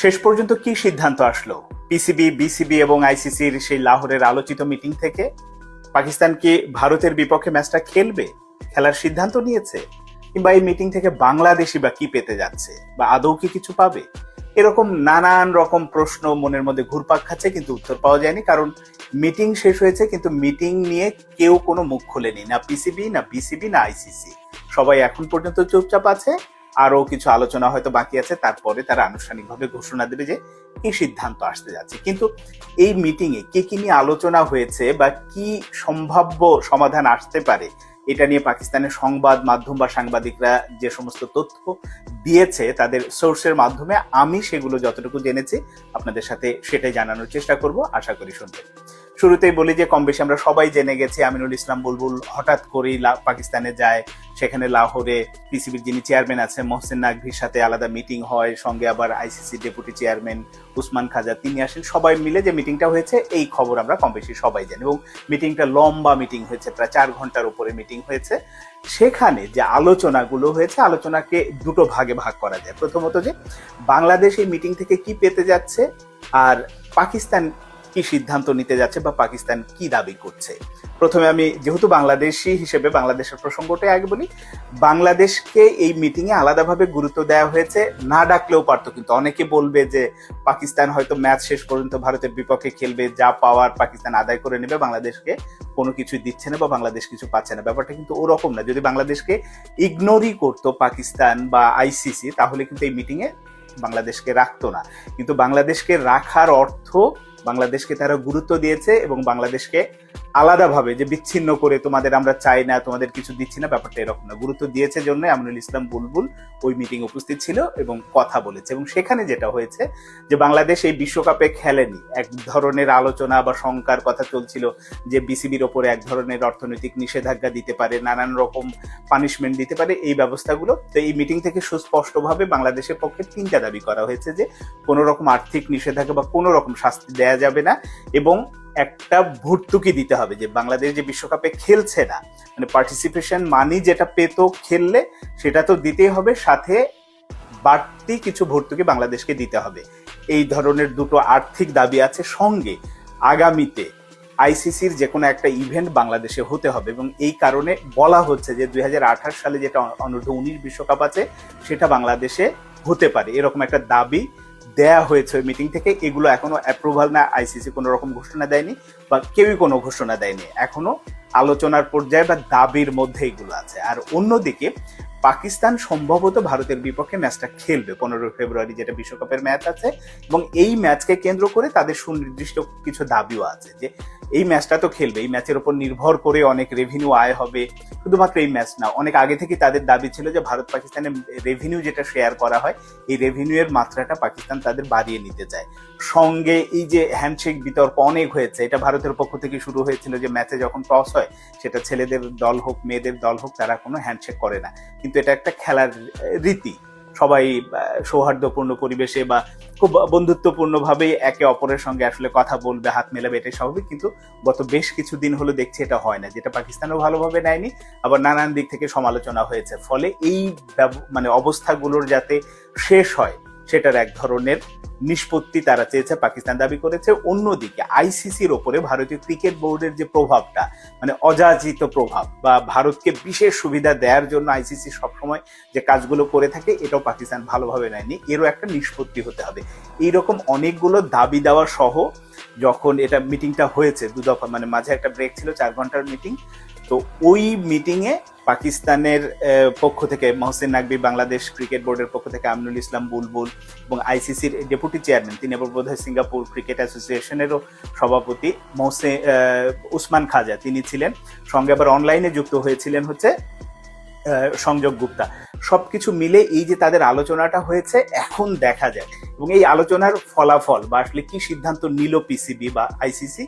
শেষ পর্যন্ত কি সিদ্ধান্ত আসলো পিসিবি, বিসিবি এবং আইসিসির সেই লাহোরের আলোচিত মিটিং থেকে? পাকিস্তান কি ভারতের বিপক্ষে ম্যাচটা খেলবে, খেলার সিদ্ধান্ত নিয়েছে? কিংবা এই মিটিং থেকে বাংলাদেশি বা কি পেতে যাচ্ছে, বা আদৌ কি কিছু পাবে? এরকম নানান রকম প্রশ্ন মনের মধ্যে ঘুরপাক খাচ্ছে, কিন্তু উত্তর পাওয়া যায়নি। কারণ মিটিং শেষ হয়েছে, কিন্তু মিটিং নিয়ে কেউ কোনো মুখ খোলেনি, না পিসিবি, না বিসিবি, না আইসিসি। সবাই এখন পর্যন্ত চুপচাপ আছে। আরো কিছু আলোচনা হয়তো বাকি আছে, তারপরে তারা আনুষ্ঠানিকভাবে ঘোষণা দেবে যে কি সিদ্ধান্ত আসতে যাচ্ছে। কিন্তু এই মিটিং এ কি কি নিয়ে আলোচনা হয়েছে বা কি সম্ভাব্য সমাধান আসতে পারে, এটা নিয়ে পাকিস্তানের সংবাদ মাধ্যম বা সাংবাদিকরা যে সমস্ত তথ্য দিয়েছে তাদের সোর্সের মাধ্যমে, আমি সেগুলো যতটুকু জেনেছি আপনাদের সাথে সেটাই জানানোর চেষ্টা করব, আশা করি শুনবেন। শুরুতেই বলি যে কম বেশি আমরা সবাই জেনে গেছি আমিনুল ইসলাম বুলবুল হঠাৎ করেই পাকিস্তানে যায়। সেখানে লাহোরে পিসিবির যিনি চেয়ারম্যান আছেন মোহসেন নাকভির সাথে আলাদা মিটিং হয়, সঙ্গে আবার আইসিসি ডেপুটি চেয়ারম্যান উসমান খাজা তিনি আসেন। সবাই মিলে যে মিটিংটা হয়েছে এই খবর আমরা কম বেশি সবাই জানি, এবং মিটিংটা লম্বা মিটিং হয়েছে, প্রায় 4 ঘন্টার উপরে মিটিং হয়েছে। সেখানে যে আলোচনাগুলো হয়েছে, আলোচনাকে দুটো ভাগে ভাগ করা যায়। প্রথমত যে বাংলাদেশ এই মিটিং থেকে কি পেতে যাচ্ছে, আর পাকিস্তান কি সিদ্ধান্ত নিতে যাচ্ছে বা পাকিস্তান কি দাবি করছে। প্রথমে আমি যেহেতু বাংলাদেশি হিসেবে বাংলাদেশের প্রসঙ্গটাই আগে বলি। বাংলাদেশকে এই মিটিং এ আলাদাভাবে গুরুত্ব দেওয়া হয়েছে, না ডাকলেও পারতো। কিন্তু অনেকে বলবে যে পাকিস্তান হয়তো ম্যাচ শেষ পর্যন্ত ভারতের বিপক্ষে খেলবে, যা পাওয়ার পাকিস্তান আদায় করে নেবে, বাংলাদেশকে কোনো কিছুই দিচ্ছে না বা বাংলাদেশ কিছু পাচ্ছে না। ব্যাপারটা কিন্তু ওরকম না। যদি বাংলাদেশকে ইগনোরই করতো পাকিস্তান বা আইসিসি, তাহলে কিন্তু এই মিটিং এ বাংলাদেশকে রাখতো না। কিন্তু বাংলাদেশকে রাখার অর্থ বাংলাদেশকে তারা গুরুত্ব দিয়েছে, এবং বাংলাদেশকে আলাদাভাবে যে বিচ্ছিন্ন করে তোমাদের আমরা চাই না, তোমাদের কিছু দিচ্ছি না, ব্যাপারটা এরকম না। গুরুত্ব দিয়েছে জন্য আমিনুল ইসলাম বুলবুল ওই মিটিং উপস্থিত ছিল এবং কথা বলেছে। এবং সেখানে যেটা হয়েছে যে বাংলাদেশ এই বিশ্বকাপে খেলেনি, এক ধরনের আলোচনা বা শঙ্কার কথা চলছিল যে বিসিবির ওপরে এক ধরনের অর্থনৈতিক নিষেধাজ্ঞা দিতে পারে, নানান রকম পানিশমেন্ট দিতে পারে এই ব্যবস্থাগুলো। তো এই মিটিং থেকে সুস্পষ্টভাবে বাংলাদেশের পক্ষে 3টা দাবি করা হয়েছে যে কোনো রকম আর্থিক নিষেধাজ্ঞা বা কোনো রকম শাস্তি দেয়া যাবে না, এবং একটা ভর্তুকি দিতে হবে। যে বাংলাদেশ যে বিশ্বকাপে খেলছে না, মানে পার্টিসিপেশন মানি যেটা পেতো খেললে, সেটা তো দিতেই হবে, সাথে বাড়তি কিছু ভর্তুকি বাংলাদেশকে দিতে হবে। এই ধরনের দুটো আর্থিক দাবি আছে। সঙ্গে আগামীতে আইসিসির যে কোনো একটা ইভেন্ট বাংলাদেশে হতে হবে, এবং এই কারণে বলা হচ্ছে যে 2028 সালে যেটা অনূর্ধ্ব 19 বিশ্বকাপ আছে সেটা বাংলাদেশে হতে পারে, এরকম একটা দাবি দেয়া হয়েছে ওই মিটিং থেকে। এগুলো এখনো অ্যাপ্রুভাল না, আইসিসি কোনো রকম ঘোষণা দেয়নি বা কেউই কোনো ঘোষণা দেয়নি, এখনো আলোচনার পর্যায়ে বা দাবির মধ্যে এগুলো আছে। আর অন্যদিকে পাকিস্তান সম্ভবত ভারতের বিপক্ষে ম্যাচটা খেলবে 15 ফেব্রুয়ারি, যেটা বিশ্বকাপের ম্যাচ আছে, এবং এই ম্যাচকে কেন্দ্র করে তাদের সুনির্দিষ্ট কিছু দাবিও আছে যে এই ম্যাচটা তো খেলবে, এই ম্যাচের উপর নির্ভর করে অনেক রেভিনিউ আয় হবে। শুধুমাত্র এই ম্যাচ না, অনেক আগে থেকে তাদের দাবি ছিল যে ভারত পাকিস্তানের রেভিনিউ যেটা শেয়ার করা হয়, এই রেভিনিউ এর মাত্রাটা পাকিস্তান তাদের বাড়িয়ে নিতে চায়। সঙ্গে এই যে হ্যান্ডশেক বিতর্ক অনেক হয়েছে, এটা ভারতের পক্ষ থেকে শুরু হয়েছিল যে ম্যাচে যখন টস হয়, সেটা ছেলেদের দল হোক মেয়েদের দল হোক, তারা কোনো হ্যান্ডশেক করে না। কিন্তু এটা একটা খেলার রীতি, সবাই সৌহার্দ্যপূর্ণ পরিবেশে বা খুব বন্ধুত্বপূর্ণ ভাবে একে অপরের সঙ্গে আসলে কথা বলবে, হাত মেলাবে, এটাই স্বাভাবিক। কিন্তু গত বেশ কিছুদিন হলো দেখছি এটা হয় না, যেটা পাকিস্তানও ভালোভাবে নেয়নি, আবার নানান দিক থেকে সমালোচনা হয়েছে। ফলে এই মানে অবস্থাগুলোর যাতে শেষ হয়, সেটার এক ধরনের নিষ্পত্তি তারা চেয়েছে, পাকিস্তান দাবি করেছে। অন্যদিকে আইসিসির ওপরে ভারতীয় ক্রিকেট বোর্ডের যে প্রভাবটা, মানে অযাচিত প্রভাব বা ভারতকে বিশেষ সুবিধা দেওয়ার জন্য আইসিসি সবসময় যে কাজগুলো করে থাকে, এটাও পাকিস্তান ভালোভাবে নেয়নি, এরও একটা নিষ্পত্তি হতে হবে। এইরকম অনেকগুলো দাবি দেওয়া সহ যখন এটা মিটিংটা হয়েছে, 2 দফা, মানে মাঝে একটা ব্রেক ছিল, 4 ঘন্টার মিটিং। তো ওই মিটিংয়ে পাকিস্তানের পক্ষ থেকে মোহসেন নাকভি, বাংলাদেশ ক্রিকেট বোর্ডের পক্ষ থেকে আমিনুল ইসলাম বুলবুল, এবং আইসিসির ডেপুটি চেয়ারম্যান, তিনি আবার বোধহয় সিঙ্গাপুর ক্রিকেট অ্যাসোসিয়েশনেরও সভাপতি উসমান খাজা তিনি ছিলেন। সঙ্গে আবার অনলাইনে যুক্ত হয়েছিলেন হচ্ছে সংযোগ গুপ্তা। সবকিছু মিলে এই যে তাদের আলোচনাটা হয়েছে, এখন দেখা যায় এবং এই আলোচনার ফলাফল বা আসলে কি সিদ্ধান্ত নিল পিসিবি বা আইসিসি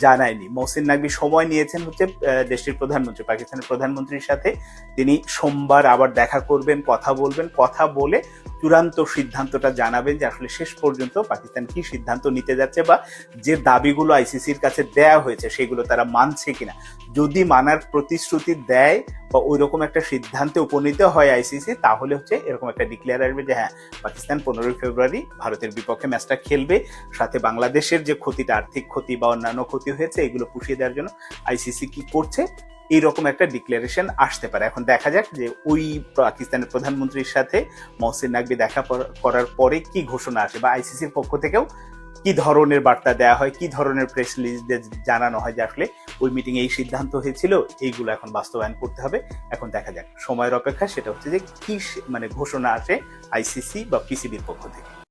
জানায়নি। মোহসেন নাকভি সময় নিয়েছেন হচ্ছে দেশটির প্রধানমন্ত্রী, পাকিস্তানের প্রধানমন্ত্রীর সাথে তিনি সোমবার আবার দেখা করবেন, কথা বলবেন, কথা বলে চূড়ান্ত সিদ্ধান্তটা জানাবেন যে আসলে শেষ পর্যন্ত পাকিস্তান কি সিদ্ধান্ত নিতে যাচ্ছে, বা যে দাবিগুলো আইসিসির কাছে দেয়া হয়েছে সেগুলো তারা মানছে কিনা। যদি মানার প্রতিশ্রুতি দেয় বা ওই রকম একটা সিদ্ধান্তে উপনীত হয় আইসিসি, তাহলে হচ্ছে এরকম একটা ডিক্লেয়ার আসবে যে হ্যাঁ, পাকিস্তান 15 ফেব্রুয়ারি ভারতের বিপক্ষে ম্যাচটা খেলবে। সাথে বাংলাদেশের যে ক্ষতিটা, আর্থিক ক্ষতি বা অন্যান্য ক্ষতি হয়েছে, এগুলো পুষিয়ে দেওয়ার জন্য আইসিসি কি করছে, এইরকম একটা ডিক্লারেশন আসতে পারে। এখন দেখা যাক যে ওই পাকিস্তানের প্রধানমন্ত্রীর সাথে মহসিন নাকভি দেখা করার পরে কি ঘোষণা আসে, বা আইসিসির পক্ষ থেকেও কি ধরনের বার্তা দেওয়া হয়, কি ধরনের প্রেস রিলিজ জানানো হয় যে আসলে ওই মিটিং এই সিদ্ধান্ত হয়েছিল, এইগুলো এখন বাস্তবায়ন করতে হবে। এখন দেখা যাক, সময়ের অপেক্ষা। সেটা হচ্ছে যে কি মানে ঘোষণা আসে আইসিসি বা পিসিবির পক্ষ থেকে।